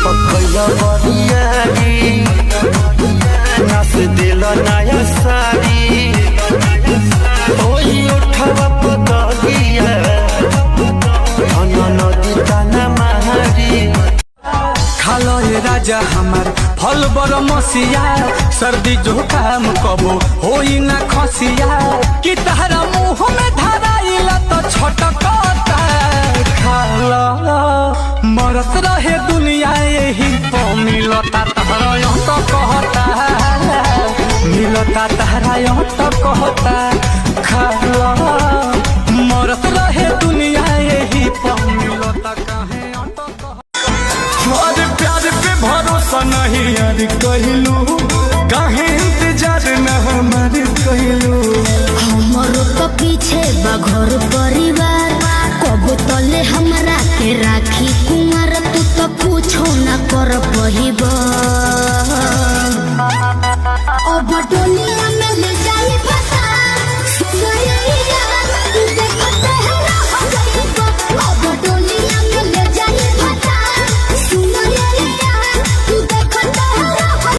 पकैया बरियारी नाच दिल नया साड़ी ओही उठवा पतगिया नदी ताना मारी खालो ये राजा हमार फल बर मसिया सर्दी जुकाम कबो होई ना खसिया कि तहरा मुँह में धराइला तो छटकता खाला मरत रहे दुनिया यही तो मिलता तहरा यूं तो कहता मिलता तहरा यूं तो कहता खाला मरत रहे दुनिया यही तो मिलता कहे यूं तो कहता प्यार पे भरोसा नहीं यार कहलू काहे इंतजार न हमार कहलू हमरो तो पीछे बघर परिवार कब तले हमरा के राखी कुमार तू तो कुछो न कर पहिबा।